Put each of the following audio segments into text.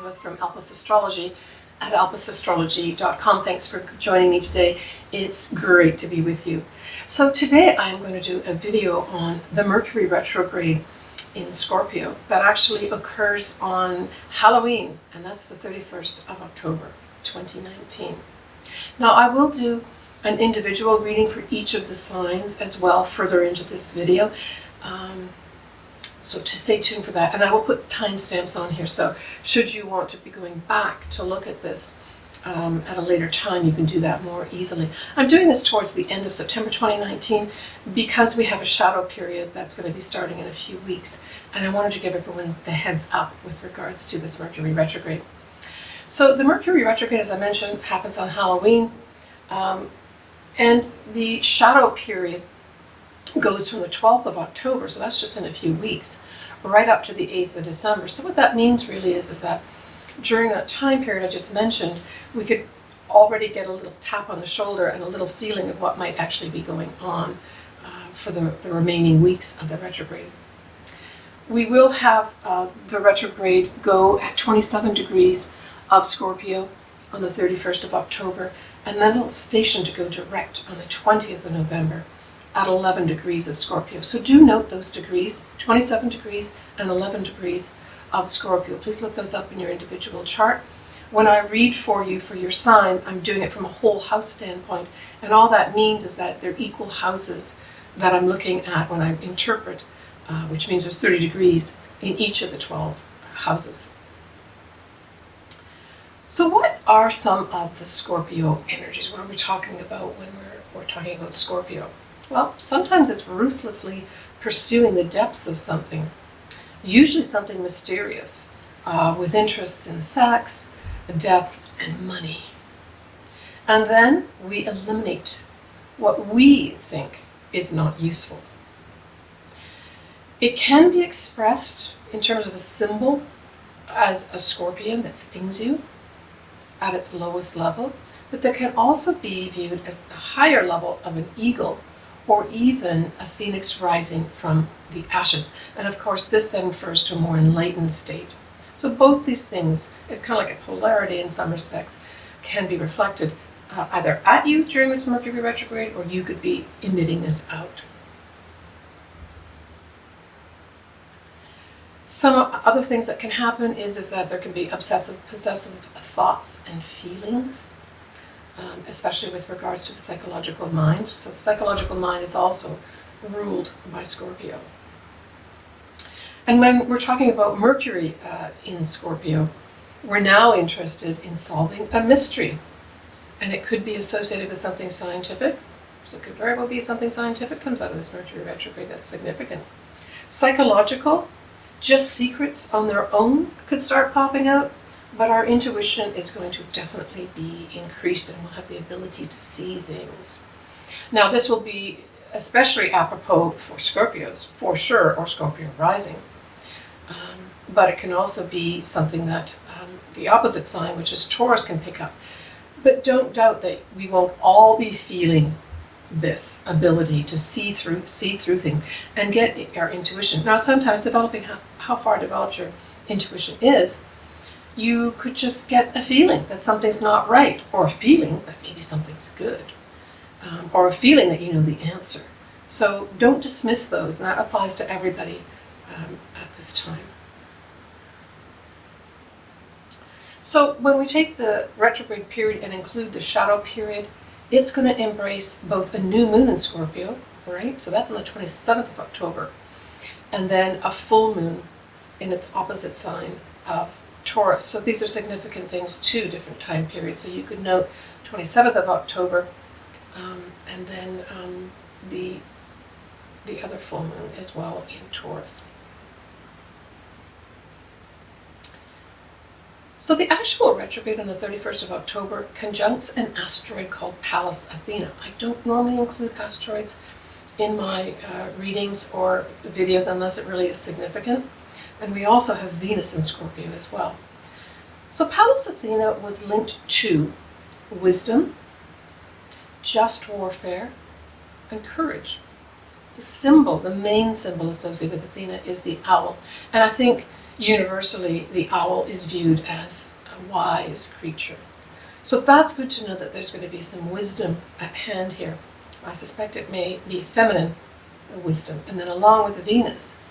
Elizabeth from Alpus Astrology at alpusastrology.com. Thanks for joining me today. It's great to be with you. So today I'm going to do a video on the Mercury retrograde in Scorpio that actually occurs on Halloween, and that's the 31st of October 2019. Now I will do an individual reading for each of the signs as well further into this video. So to stay tuned for that, and I will put timestamps on here, so should you want to be going back to look at this at a later time, you can do that more easily. I'm doing this towards the end of September 2019 because we have a shadow period that's going to be starting in a few weeks, and I wanted to give everyone the heads up with regards to this Mercury retrograde. So the Mercury retrograde, as I mentioned, happens on Halloween, and the shadow period goes from the 12th of October, so that's just in a few weeks, right up to the 8th of December. So what that means really is that during that time period I just mentioned, we could already get a little tap on the shoulder and a little feeling of what might actually be going on for the remaining weeks of the retrograde. We will have the retrograde go at 27 degrees of Scorpio on the 31st of October, and then it'll station to go direct on the 20th of November at 11 degrees of Scorpio. So do note those degrees, 27 degrees and 11 degrees of Scorpio. Please look those up in your individual chart. When I read for you for your sign, I'm doing it from a whole house standpoint, and all that means is that they're equal houses that I'm looking at when I interpret, which means there's 30 degrees in each of the 12 houses. So what are some of the Scorpio energies? What are we talking about when we're talking about Scorpio? Well, sometimes it's ruthlessly pursuing the depths of something, usually something mysterious, with interests in sex, death, and money. And then we eliminate what we think is not useful. It can be expressed in terms of a symbol as a scorpion that stings you at its lowest level, but that can also be viewed as the higher level of an eagle, or even a phoenix rising from the ashes. And of course, this then refers to a more enlightened state. So both these things, it's kind of like a polarity in some respects, can be reflected either at you during this Mercury retrograde, or you could be emitting this out. Some other things that can happen is that there can be obsessive, possessive thoughts and feelings, especially with regards to the psychological mind. So the psychological mind is also ruled by Scorpio. And when we're talking about Mercury in Scorpio, we're now interested in solving a mystery. And it could be associated with something scientific. So it could very well be something scientific comes out of this Mercury retrograde that's significant. Psychological, just secrets on their own could start popping out. But our intuition is going to definitely be increased, and we'll have the ability to see things. Now, this will be especially apropos for Scorpios, for sure, or Scorpio rising. But it can also be something that the opposite sign, which is Taurus, can pick up. But don't doubt that we won't all be feeling this ability to see through things and get our intuition. Now, sometimes developing how far developed your intuition is, you could just get a feeling that something's not right, or a feeling that maybe something's good, or a feeling that you know the answer. So don't dismiss those, and that applies to everybody at this time. So when we take the retrograde period and include the shadow period, it's going to embrace both a new moon in Scorpio, right? So that's on the 27th of October, and then a full moon in its opposite sign of Taurus. So these are significant things, 2 different time periods. So you could note 27th of October, and then the other full moon as well in Taurus. So the actual retrograde on the 31st of October conjuncts an asteroid called Pallas Athena. I don't normally include asteroids in my readings or videos unless it really is significant. And we also have Venus in Scorpio as well. So Pallas Athena was linked to wisdom, just warfare, and courage. The symbol, the main symbol associated with Athena is the owl. And I think universally the owl is viewed as a wise creature. So that's good to know that there's going to be some wisdom at hand here. I suspect it may be feminine wisdom. And then along with the Venus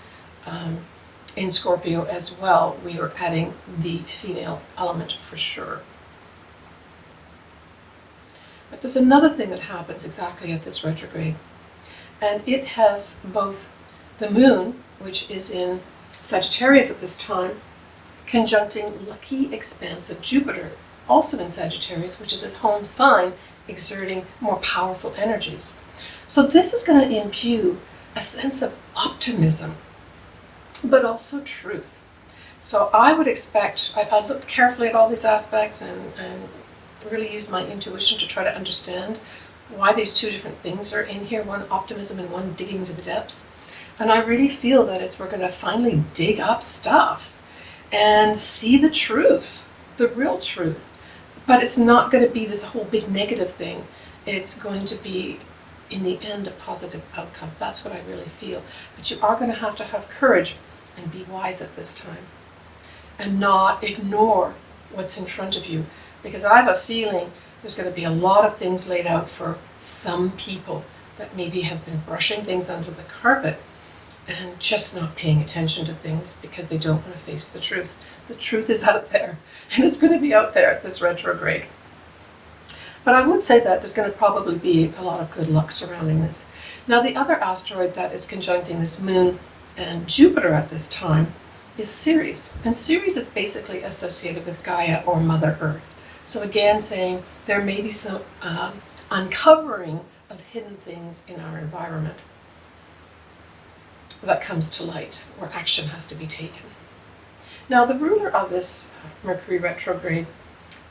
in Scorpio as well, we are adding the female element for sure. But there's another thing that happens exactly at this retrograde. And it has both the moon, which is in Sagittarius at this time, conjuncting lucky, expansive Jupiter, also in Sagittarius, which is his home sign, exerting more powerful energies. So this is going to imbue a sense of optimism, but also truth. So I would expect, I looked carefully at all these aspects and really used my intuition to try to understand why these two different things are in here, one optimism and one digging into the depths. And I really feel that we're going to finally dig up stuff and see the truth, the real truth. But it's not going to be this whole big negative thing. It's going to be, in the end, a positive outcome. That's what I really feel. But you are going to have courage and be wise at this time. And not ignore what's in front of you. Because I have a feeling there's going to be a lot of things laid out for some people that maybe have been brushing things under the carpet and just not paying attention to things because they don't want to face the truth. The truth is out there, and it's going to be out there at this retrograde. But I would say that there's going to probably be a lot of good luck surrounding this. Now, the other asteroid that is conjuncting this moon and Jupiter at this time is Ceres. And Ceres is basically associated with Gaia or Mother Earth. So again, saying there may be some uncovering of hidden things in our environment that comes to light, where action has to be taken. Now, the ruler of this Mercury retrograde,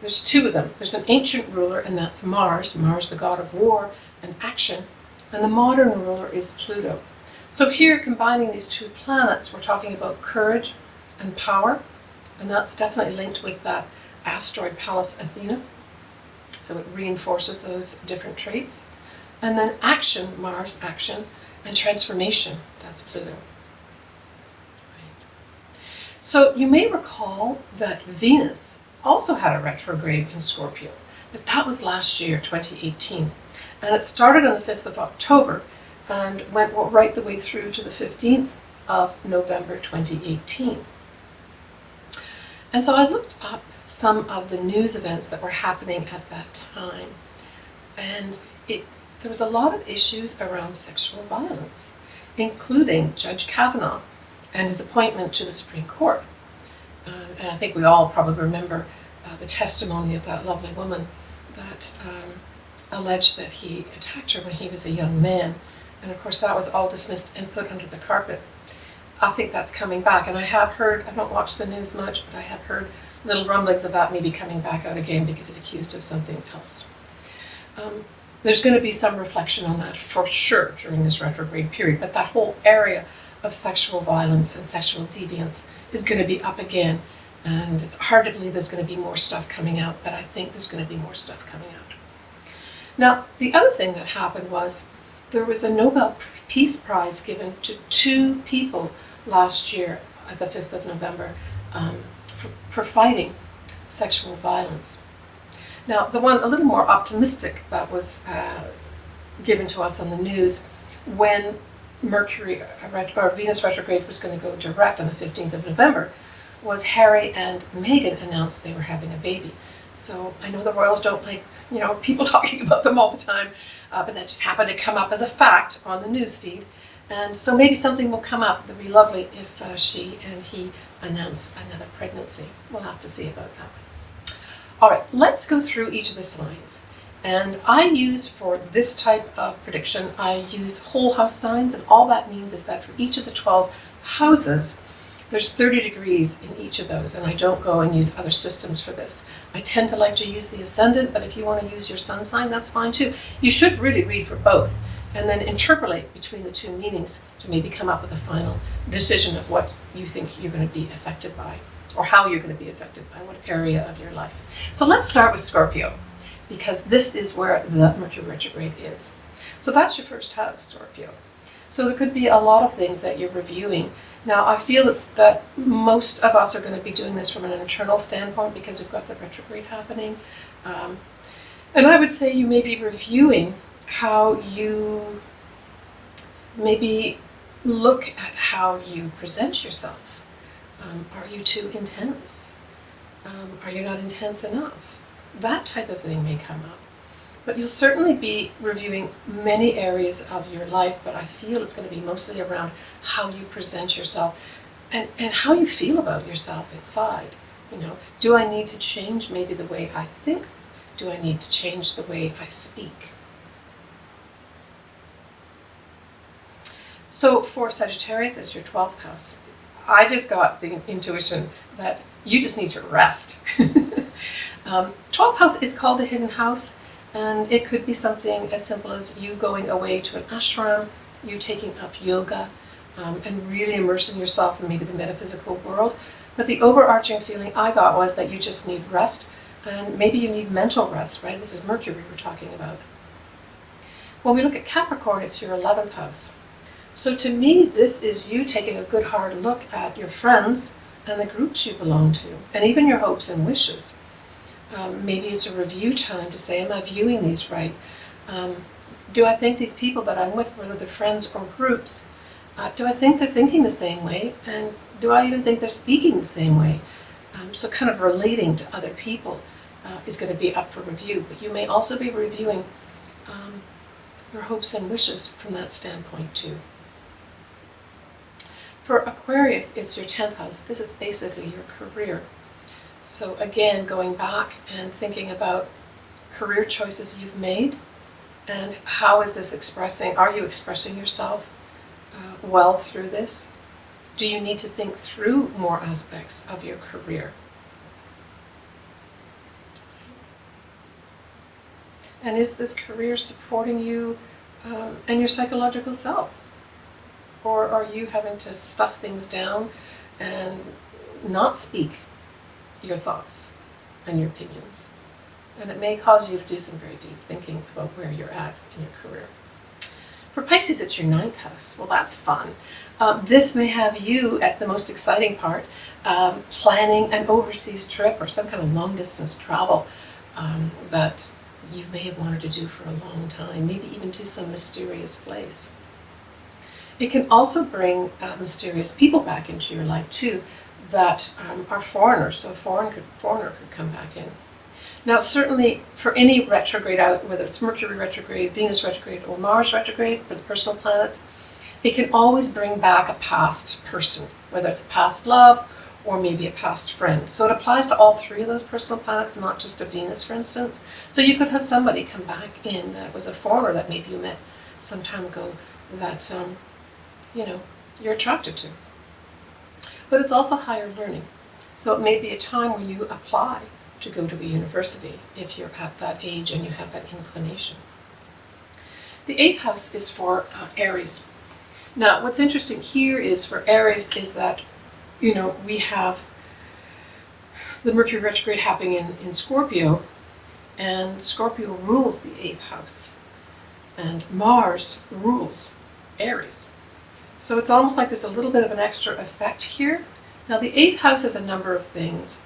there's two of them. There's an ancient ruler, and that's Mars, the god of war and action, and the modern ruler is Pluto. So here, combining these two planets, we're talking about courage and power, and that's definitely linked with that asteroid Pallas Athena. So it reinforces those different traits. And then action, Mars, action, and transformation, that's Pluto. Right. So you may recall that Venus also had a retrograde in Scorpio, but that was last year, 2018. And it started on the 5th of October and went right the way through to the 15th of November 2018. And so I looked up some of the news events that were happening at that time. And there was a lot of issues around sexual violence, including Judge Kavanagh and his appointment to the Supreme Court. And I think we all probably remember the testimony of that lovely woman that alleged that he attacked her when he was a young man. And of course that was all dismissed and put under the carpet. I think that's coming back. And I have heard, I don't watch the news much, but I have heard little rumblings of that maybe coming back out again because he's accused of something else. There's going to be some reflection on that for sure during this retrograde period, but that whole area of sexual violence and sexual deviance is going to be up again, and it's hard to believe there's going to be more stuff coming out, but I think there's going to be more stuff coming out. Now, the other thing that happened was there was a Nobel Peace Prize given to two people last year at the 5th of November for fighting sexual violence. Now, the one a little more optimistic that was given to us on the news when Venus retrograde was going to go direct on the 15th of November was Harry and Meghan announced they were having a baby. So I know the royals don't like, people talking about them all the time, but that just happened to come up as a fact on the news feed. And so maybe something will come up that would be lovely if she and he announce another pregnancy. We'll have to see about that. All right, let's go through each of the signs. And I use, for this type of prediction, I use whole house signs, and all that means is that for each of the 12 houses, there's 30 degrees in each of those, and I don't go and use other systems for this. I tend to like to use the ascendant, but if you want to use your sun sign, that's fine too. You should really read for both, and then interpolate between the two meanings to maybe come up with a final decision of what you think you're going to be affected by, or how you're going to be affected by what area of your life. So let's start with Scorpio, because this is where the Mercury retrograde is. So that's your first house, Scorpio. So there could be a lot of things that you're reviewing. Now, I feel that most of us are going to be doing this from an internal standpoint because we've got the retrograde happening. And I would say you may be reviewing how you maybe look at how you present yourself. Are you too intense? Are you not intense enough? That type of thing may come up. But you'll certainly be reviewing many areas of your life, but I feel it's going to be mostly around how you present yourself and how you feel about yourself inside. You know, do I need to change maybe the way I think? Do I need to change the way I speak? So for Sagittarius, it's your 12th house. I just got the intuition that you just need to rest. 12th house is called the hidden house, and it could be something as simple as you going away to an ashram, you taking up yoga, and really immersing yourself in maybe the metaphysical world. But the overarching feeling I got was that you just need rest, and maybe you need mental rest, right? This is Mercury we're talking about. When we look at Capricorn, it's your 11th house. So to me, this is you taking a good hard look at your friends and the groups you belong to, and even your hopes and wishes. Maybe it's a review time to say, am I viewing these right? Do I think these people that I'm with, whether they're friends or groups, do I think they're thinking the same way? And do I even think they're speaking the same way? So kind of relating to other people is going to be up for review. But you may also be reviewing your hopes and wishes from that standpoint too. For Aquarius, it's your 10th house. This is basically your career. So again, going back and thinking about career choices you've made and how is this expressing, are you expressing yourself well through this? Do you need to think through more aspects of your career? And is this career supporting you and your psychological self? Or are you having to stuff things down and not speak your thoughts and your opinions? And it may cause you to do some very deep thinking about where you're at in your career. For Pisces, it's your 9th house. Well, that's fun. This may have you at the most exciting part, planning an overseas trip or some kind of long-distance travel that you may have wanted to do for a long time, maybe even to some mysterious place. It can also bring mysterious people back into your life too that are foreigners, so a foreigner could come back in. Now certainly for any retrograde, whether it's Mercury retrograde, Venus retrograde, or Mars retrograde for the personal planets, it can always bring back a past person, whether it's a past love or maybe a past friend. So it applies to all three of those personal planets, not just to Venus, for instance. So you could have somebody come back in that was a foreigner that maybe you met some time ago that you're attracted to. But it's also higher learning. So it may be a time when you apply to go to a university if you're at that age and you have that inclination. The 8th house is for Aries. Now, what's interesting here is for Aries is that, we have the Mercury retrograde happening in Scorpio, and Scorpio rules the 8th house, and Mars rules Aries. So it's almost like there's a little bit of an extra effect here. Now, the 8th house is a number of things.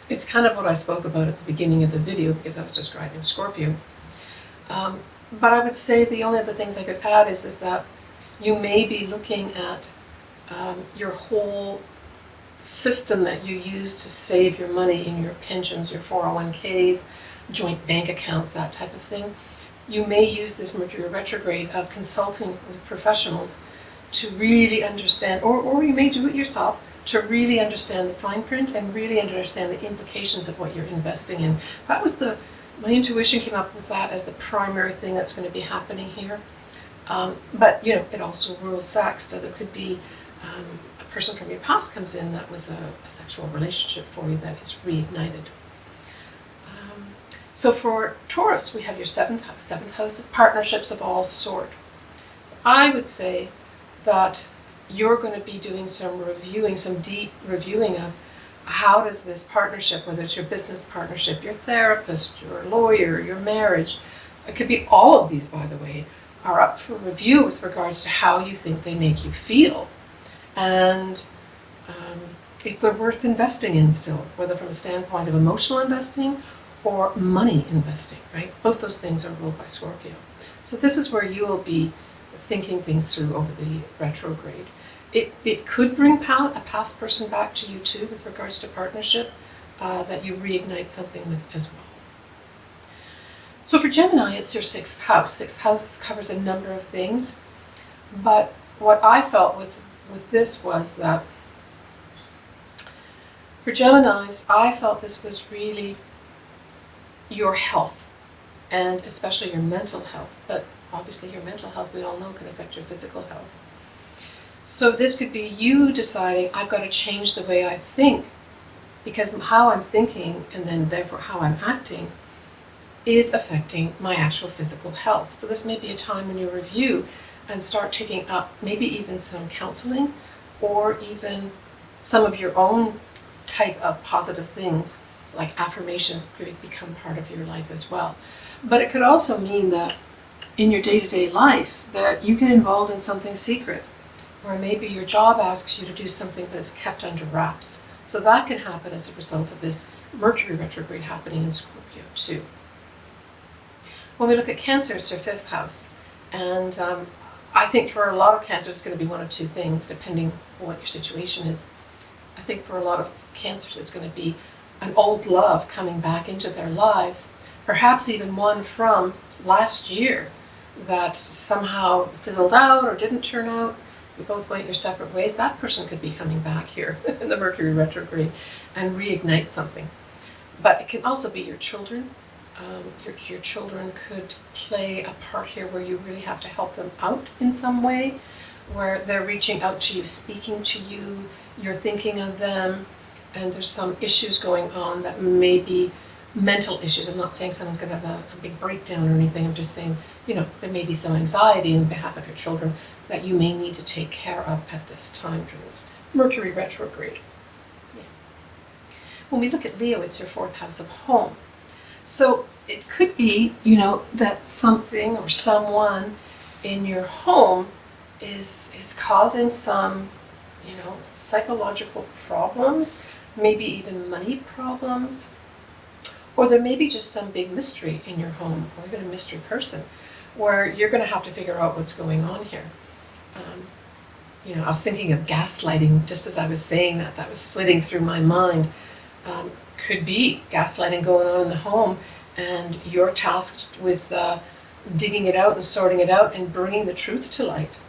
It's kind of what I spoke about at the beginning of the video because I was describing Scorpio. But I would say the only other things I could add is that you may be looking at your whole system that you use to save your money in your pensions, your 401ks, joint bank accounts, that type of thing. You may use this Mercury retrograde of consulting with professionals to really understand, or you may do it yourself, to really understand the fine print and really understand the implications of what you're investing in. That was my intuition came up with that as the primary thing that's going to be happening here. But it also rules sex, so there could be a person from your past comes in that was a sexual relationship for you that is reignited. So for Taurus, we have your 7th house. 7th house is partnerships of all sort. I would say that you're going to be doing some deep reviewing of how does this partnership, whether it's your business partnership, your therapist, your lawyer, your marriage, it could be all of these, by the way, are up for review with regards to how you think they make you feel, and if they're worth investing in still, whether from a standpoint of emotional investing or money investing, right? Both those things are ruled by Scorpio. So this is where you will be thinking things through over the retrograde. It could bring a past person back to you too with regards to partnership, that you reignite something with as well. So for Gemini, it's your sixth house. Sixth house covers a number of things, but what I felt was with this was that for Geminis, I felt this was really your health, and especially your mental health, but obviously your mental health, we all know, can affect your physical health. So this could be you deciding, I've got to change the way I think, because how I'm thinking, and then therefore how I'm acting, is affecting my actual physical health. So this may be a time when you review and start taking up maybe even some counseling, or even some of your own type of positive things, like affirmations could become part of your life as well. But it could also mean that in your day-to-day life that you get involved in something secret, or maybe your job asks you to do something that's kept under wraps. So that can happen as a result of this Mercury retrograde happening in Scorpio too. When we look at Cancer, it's your fifth house, and I think for a lot of Cancer it's going to be one of two things depending on what your situation is. I think for a lot of Cancers it's going to be an old love coming back into their lives, perhaps even one from last year that somehow fizzled out or didn't turn out. You both went your separate ways. That person could be coming back here in the Mercury retrograde and reignite something. But it can also be your children. Your children could play a part here where you really have to help them out in some way, where they're reaching out to you, speaking to you, you're thinking of them, and there's some issues going on that may be mental issues. I'm not saying someone's going to have a big breakdown or anything. I'm just saying, there may be some anxiety on behalf of your children that you may need to take care of at this time during this Mercury retrograde. Yeah. When we look at Leo, it's your fourth house of home. So it could be, that something or someone in your home is causing some, psychological problems, maybe even money problems, or there may be just some big mystery in your home, or even a mystery person, where you're going to have to figure out what's going on here. I was thinking of gaslighting just as I was saying that was flitting through my mind. Could be gaslighting going on in the home, and you're tasked with digging it out and sorting it out and bringing the truth to light.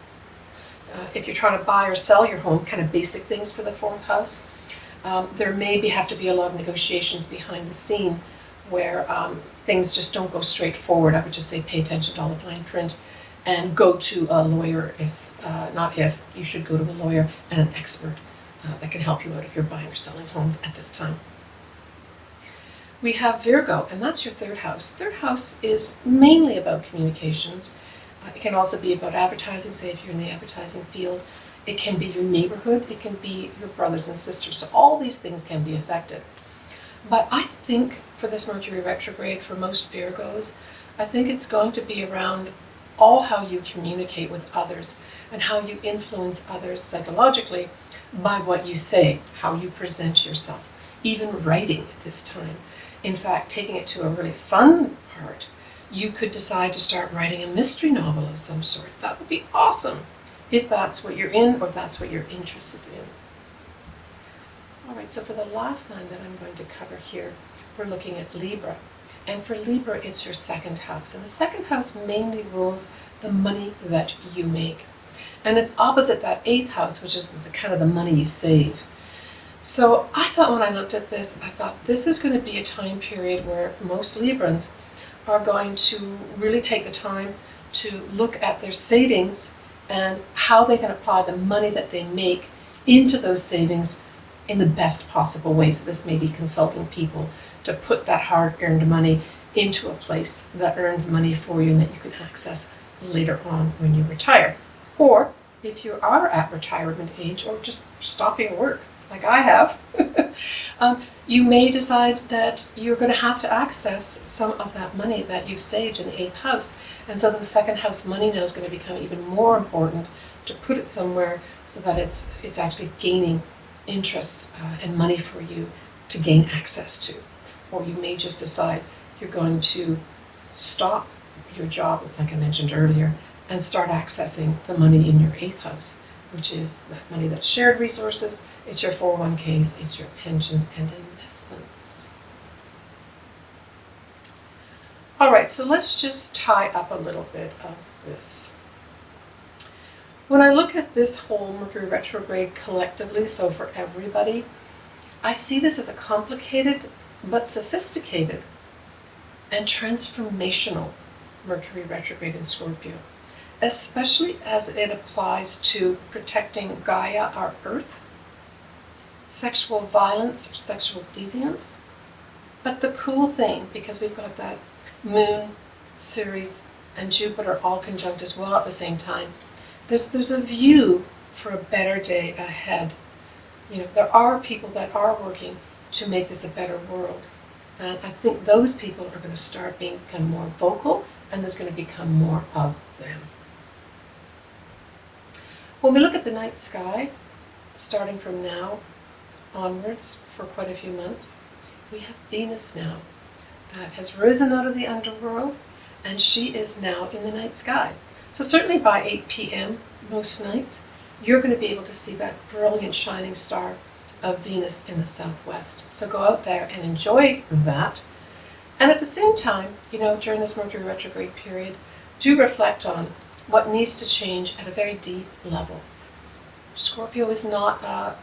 If you're trying to buy or sell your home, kind of basic things for the fourth house, there may have to be a lot of negotiations behind the scene where things just don't go straight forward. I would just say pay attention to all the fine print and go to a lawyer you should go to a lawyer and an expert that can help you out if you're buying or selling homes at this time. We have Virgo, and that's your third house. Third house is mainly about communications. It can also be about advertising, say if you're in the advertising field. It can be your neighborhood, it can be your brothers and sisters. So all these things can be affected. But I think for this Mercury retrograde, for most Virgos, I think it's going to be around all how you communicate with others and how you influence others psychologically by what you say, how you present yourself, even writing at this time. In fact, taking it to a really fun part, you could decide to start writing a mystery novel of some sort. That would be awesome if that's what you're in or if that's what you're interested in. All right, so for the last sign that I'm going to cover here, we're looking at Libra. And for Libra, it's your second house. And the second house mainly rules the money that you make. And it's opposite that eighth house, which is the kind of the money you save. So I thought when I looked at this, I thought this is going to be a time period where most Librans are going to really take the time to look at their savings and how they can apply the money that they make into those savings in the best possible way. So this may be consulting people to put that hard-earned money into a place that earns money for you and that you can access later on when you retire. Or if you are at retirement age or just stopping work, like I have, you may decide that you're going to have to access some of that money that you've saved in the eighth house. And so the second house money now is going to become even more important to put it somewhere so that it's actually gaining interest and money for you to gain access to. Or you may just decide you're going to stop your job, like I mentioned earlier, and start accessing the money in your 8th house, which is that money that's shared resources, it's your 401ks, it's your pensions and investments. All right, so let's just tie up a little bit of this. When I look at this whole Mercury retrograde collectively, so for everybody, I see this as a complicated but sophisticated and transformational Mercury retrograde in Scorpio, especially as it applies to protecting Gaia, our Earth, sexual violence or sexual deviance. But the cool thing, because we've got that Moon, Ceres, and Jupiter all conjunct as well at the same time, there's a view for a better day ahead. You know, there are people that are working to make this a better world. And I think those people are going to start become more vocal, and there's going to become more of them. When we look at the night sky, starting from now onwards for quite a few months, we have Venus now that has risen out of the underworld, and she is now in the night sky. So certainly by 8 p.m. most nights, you're going to be able to see that brilliant shining star of Venus in the southwest. So go out there and enjoy that. And at the same time, you know, during this Mercury retrograde period, do reflect on what needs to change at a very deep level. Scorpio is not a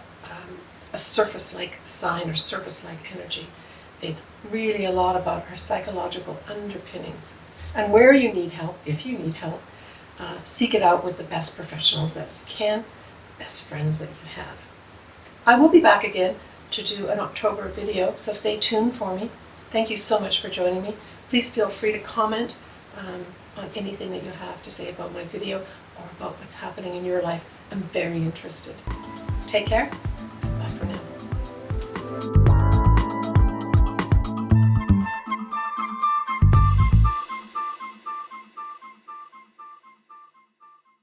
surface-like sign or surface-like energy. It's really a lot about our psychological underpinnings. And where you need help, if you need help, seek it out with the best professionals that you can, best friends that you have. I will be back again to do an October video, so stay tuned for me. Thank you so much for joining me. Please feel free to comment on anything that you have to say about my video or about what's happening in your life. I'm very interested. Take care. Bye for now.